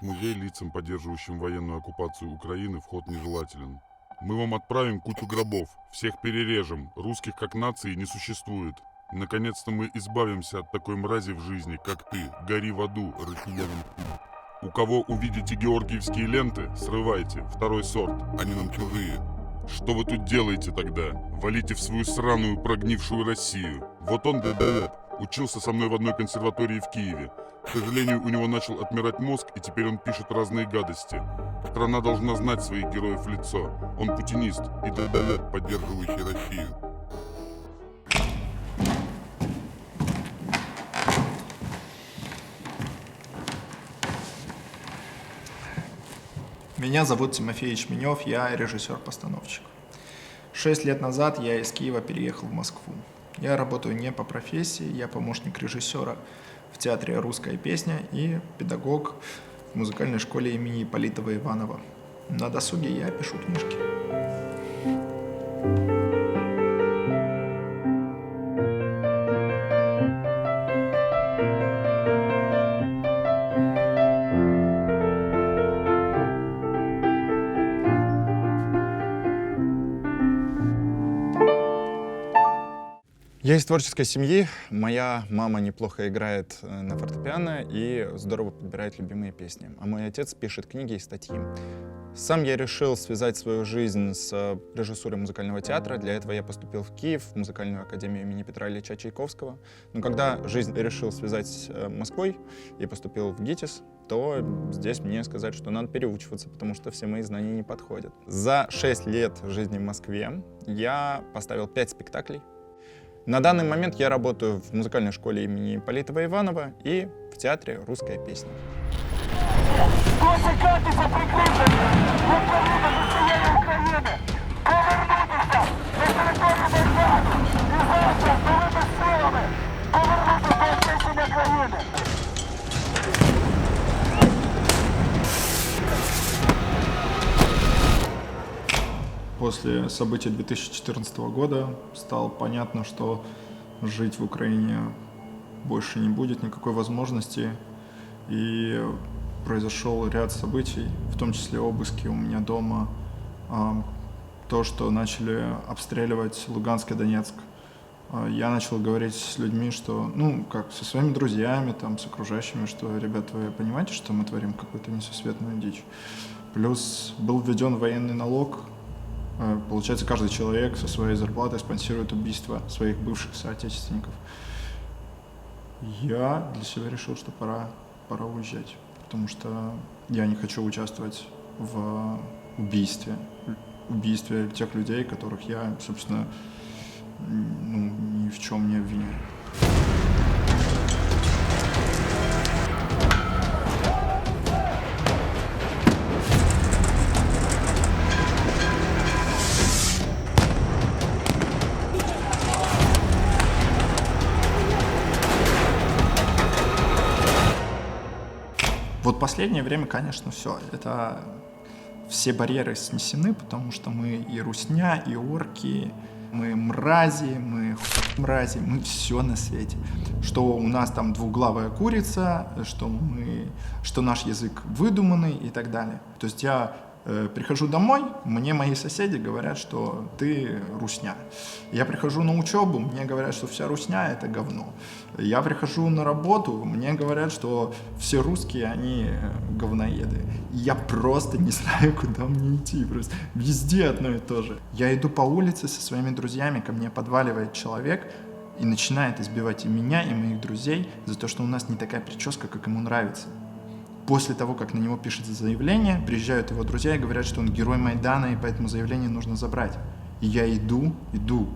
музей лицам, поддерживающим военную оккупацию Украины, вход нежелателен. Мы вам отправим кучу гробов, всех перережем, русских как нации не существует. Наконец-то мы избавимся от такой мрази в жизни, как ты. Гори в аду, россиянин. У кого увидите георгиевские ленты, срывайте, второй сорт, они нам чужие. Что вы тут делаете тогда? Валите в свою сраную прогнившую Россию. Вот он, ДД, учился со мной в одной консерватории в Киеве. К сожалению, у него начал отмирать мозг, и теперь он пишет разные гадости. Страна должна знать своих героев в лицо. Он путинист и ДД, поддерживающий Россию. Меня зовут Тимофей Ячменев, я режиссер-постановщик. 6 лет назад я из Киева переехал в Москву. Я работаю не по профессии, я помощник режиссера в театре «Русская песня» и педагог в музыкальной школе имени Ипполитова Иванова. На досуге я пишу книжки. Я из творческой семьи. Моя мама неплохо играет на фортепиано и здорово подбирает любимые песни. А мой отец пишет книги и статьи. Сам я решил связать свою жизнь с режиссурой музыкального театра. Для этого я поступил в Киев, в музыкальную академию имени Петра Ильича Чайковского. Но когда жизнь решил связать с Москвой и поступил в ГИТИС, то здесь мне сказать, что надо переучиваться, потому что все мои знания не подходят. За 6 лет жизни в Москве я поставил 5 спектаклей. На данный момент я работаю в музыкальной школе имени Ипполитова Иванова и в театре «Русская песня». После событий 2014 года стало понятно, что жить в Украине больше не будет никакой возможности. И произошел ряд событий, в том числе обыски у меня дома, то, что начали обстреливать Луганск и Донецк. Я начал говорить с людьми, что, как со своими друзьями, с окружающими, что, ребята, вы понимаете, что мы творим какую-то несусветную дичь. Плюс был введен военный налог. Получается, каждый человек со своей зарплатой спонсирует убийство своих бывших соотечественников. Я для себя решил, что пора уезжать, потому что я не хочу участвовать в убийстве тех людей, которых я, собственно, ни в чем не обвиняю. Вот последнее время, конечно, все. Все барьеры снесены, потому что мы и русня, и орки, мы мрази, мы все на свете. Что у нас там двуглавая курица, что наш язык выдуманный и так далее. То есть я прихожу домой, мне мои соседи говорят, что ты русня. Я прихожу на учебу, мне говорят, что вся русня — это говно. Я прихожу на работу, мне говорят, что все русские, они говноеды. И я просто не знаю, куда мне идти. Просто везде одно и то же. Я иду по улице со своими друзьями, ко мне подваливает человек и начинает избивать и меня, и моих друзей за то, что у нас не такая прическа, как ему нравится. После того, как на него пишется заявление, приезжают его друзья и говорят, что он герой Майдана, и поэтому заявление нужно забрать. И я иду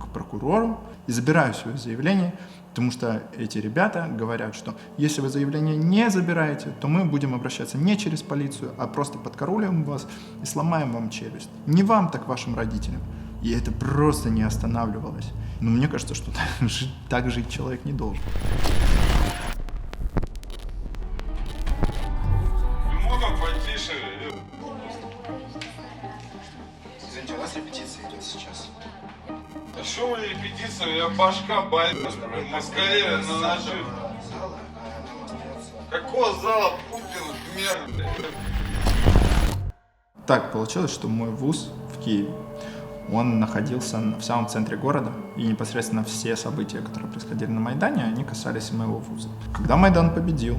к прокурору и забираю свое заявление, потому что эти ребята говорят, что если вы заявление не забираете, то мы будем обращаться не через полицию, а просто подкараулим вас и сломаем вам челюсть. Не вам, так вашим родителям. И это просто не останавливалось. Но мне кажется, что так жить человек не должен. Извините, у нас репетиция идет сейчас. А что у меня репетиция? Я башка больна, москале на ножи. Какого зала Путин? пример. Так получилось, что мой вуз в Киеве, он находился в самом центре города, и непосредственно все события, которые происходили на Майдане, они касались и моего вуза. Когда Майдан победил,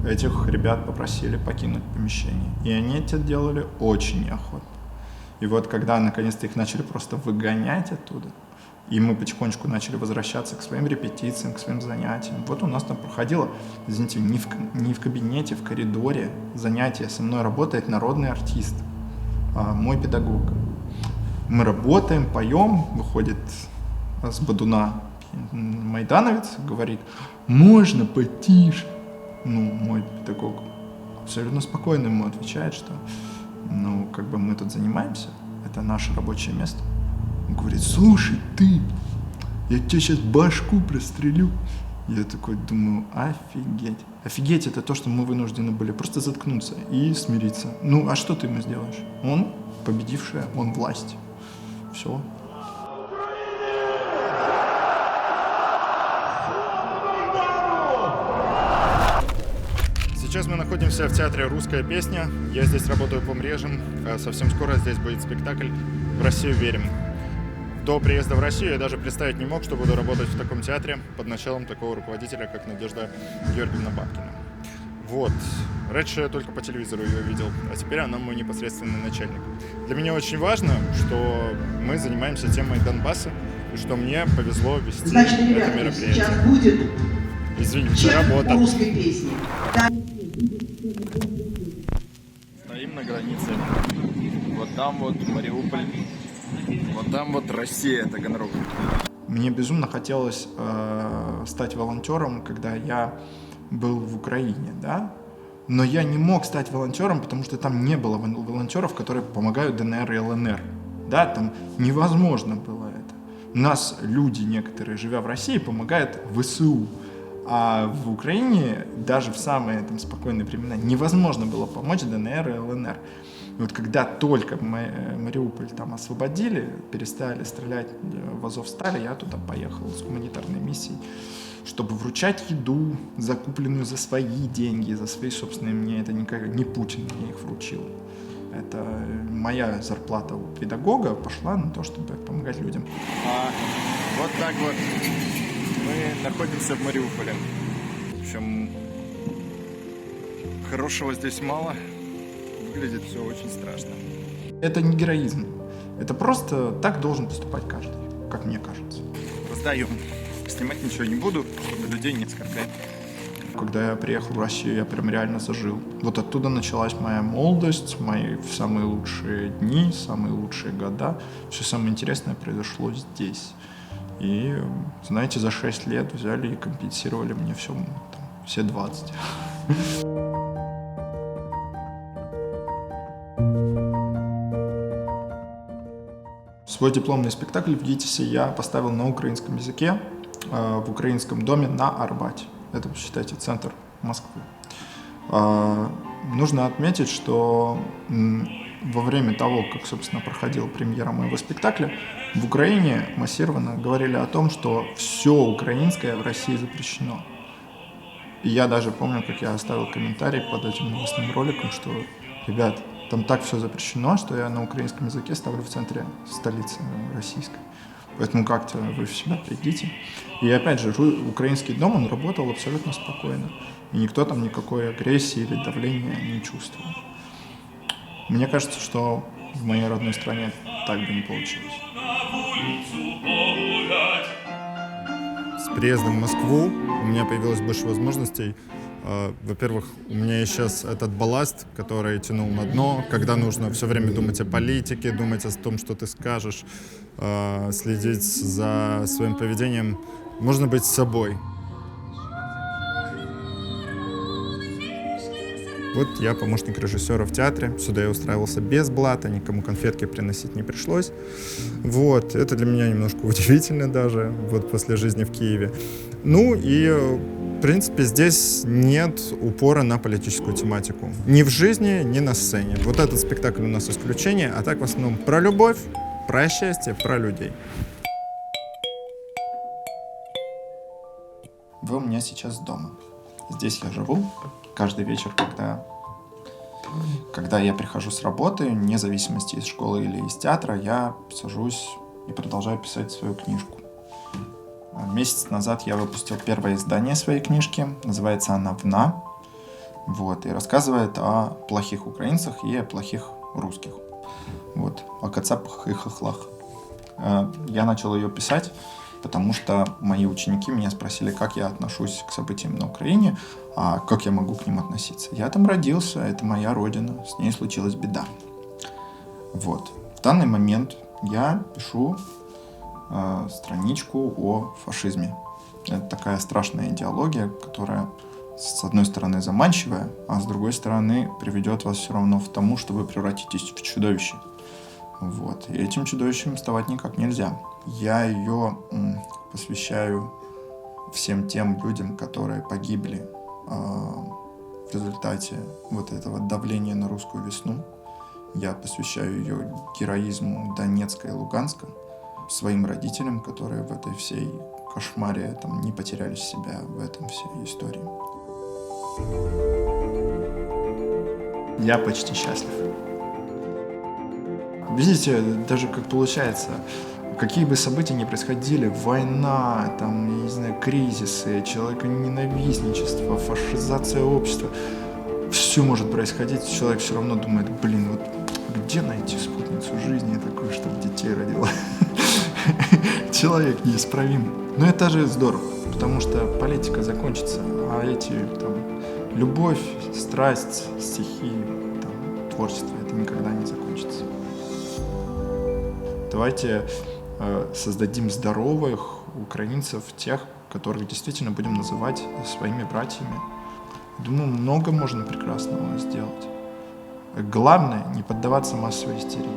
этих ребят попросили покинуть помещение, и они это делали очень неохотно. И вот когда наконец-то их начали просто выгонять оттуда, и мы потихонечку начали возвращаться к своим репетициям, к своим занятиям. Вот у нас там проходило, извините, не в кабинете, в коридоре занятия. Со мной работает народный артист, мой педагог. Мы работаем, поем, выходит с бодуна майдановец, говорит: можно потише. Ну, мой педагог абсолютно спокойно ему отвечает, что ну, как бы мы тут занимаемся, это наше рабочее место. Он говорит: слушай, ты, я тебе сейчас башку прострелю. Я такой думаю: офигеть. Офигеть — это то, что мы вынуждены были просто заткнуться и смириться. Ну, а что ты ему сделаешь? Он победившая, он власть. Все. Сейчас мы находимся в театре «Русская песня». Я здесь работаю помрежем. Совсем скоро здесь будет спектакль «В Россию верим». До приезда в Россию я даже представить не мог, что буду работать в таком театре под началом такого руководителя, как Надежда Георгиевна Бабкина. Вот. Раньше я только по телевизору ее видел, а теперь она мой непосредственный начальник. Для меня очень важно, что мы занимаемся темой Донбасса, и что мне повезло вести Значит, это ребята, мероприятие. сейчас будет Извините, чек работа. русской песни. Стоим на границе. Вот там вот Мариуполь. Вот там вот Россия, Таганрог. Мне безумно хотелось стать волонтером, когда я был в Украине, да? Но я не мог стать волонтером, потому что там не было волонтеров, которые помогают ДНР и ЛНР. Да, там невозможно было это. У нас люди некоторые, живя в России, помогают ВСУ. А в Украине, даже в самые там спокойные времена, невозможно было помочь ДНР и ЛНР. И вот когда только Мариуполь там освободили, перестали стрелять в Азовсталь, я туда поехал с гуманитарной миссией, чтобы вручать еду, закупленную за свои деньги, за свои собственные. Мне это не Путин мне их вручил. Это моя зарплата у педагога пошла на то, чтобы помогать людям. Вот так вот мы находимся в Мариуполе. В общем, хорошего здесь мало. Выглядит все очень страшно. Это не героизм. Это просто так должен поступать каждый, как мне кажется. Раздаем. Снимать ничего не буду, чтобы людей не оскорблять. Когда я приехал в Россию, я прям реально зажил. Вот оттуда началась моя молодость, мои самые лучшие дни, самые лучшие года. Все самое интересное произошло здесь. И, знаете, за 6 лет взяли и компенсировали мне все, там, все 20. Свой дипломный спектакль в ГИТИСе я поставил на украинском языке в украинском доме на Арбате. Это, считайте, центр Москвы. Нужно отметить, что во время того, как, собственно, проходила премьера моего спектакля, в Украине массированно говорили о том, что все украинское в России запрещено. И я даже помню, как я оставил комментарий под этим новостным роликом, что, ребят, там так все запрещено, что я на украинском языке ставлю в центре столицы российской. Поэтому как-то вы в себя придите. И опять же, украинский дом, он работал абсолютно спокойно. И никто там никакой агрессии или давления не чувствовал. Мне кажется, что в моей родной стране так бы не получилось. С приездом в Москву у меня появилось больше возможностей. Во-первых, у меня есть сейчас этот балласт, который тянул на дно, когда нужно все время думать о политике, думать о том, что ты скажешь, следить за своим поведением. Можно быть собой. Вот я помощник режиссера в театре. Сюда я устраивался без блата, никому конфетки приносить не пришлось. Вот, это для меня немножко удивительно даже, вот после жизни в Киеве. Ну и, в принципе, здесь нет упора на политическую тематику. Ни в жизни, ни на сцене. Вот этот спектакль у нас исключение, а так в основном про любовь, про счастье, про людей. Вы у меня сейчас дома. Здесь я живу. Каждый вечер, когда Когда я прихожу с работы, вне зависимости из школы или из театра, я сажусь и продолжаю писать свою книжку. Месяц назад я выпустил первое издание своей книжки, называется она «Вна», вот, и рассказывает о плохих украинцах и о плохих русских, вот, о кацапах и хохлах. Я начал ее писать, потому что мои ученики меня спросили, как я отношусь к событиям на Украине, а как я могу к ним относиться. Я там родился, это моя родина, с ней случилась беда. Вот. В данный момент я пишу страничку о фашизме. Это такая страшная идеология, которая с одной стороны заманчивая, а с другой стороны приведет вас все равно к тому, что вы превратитесь в чудовище. Вот. И этим чудовищем вставать никак нельзя. Я ее посвящаю всем тем людям, которые погибли в результате вот этого давления на русскую весну. Я посвящаю ее героизму Донецка и Луганска, своим родителям, которые в этой всей кошмаре там, не потеряли себя в этом всей истории. Я почти счастлив. Видите, даже как получается, какие бы события ни происходили, война, там, я не знаю, кризисы, человеконенавистничество, фашизация общества, все может происходить, человек все равно думает, блин, вот где найти спутницу жизни такую, чтобы детей родила? Человек неисправим. Но это же здорово, потому что политика закончится, а эти там любовь, страсть, стихи, там, творчество, это никогда не закончится. Давайте создадим здоровых украинцев, тех, которых действительно будем называть своими братьями. Думаю, много можно прекрасного сделать. Главное, не поддаваться массовой истерии.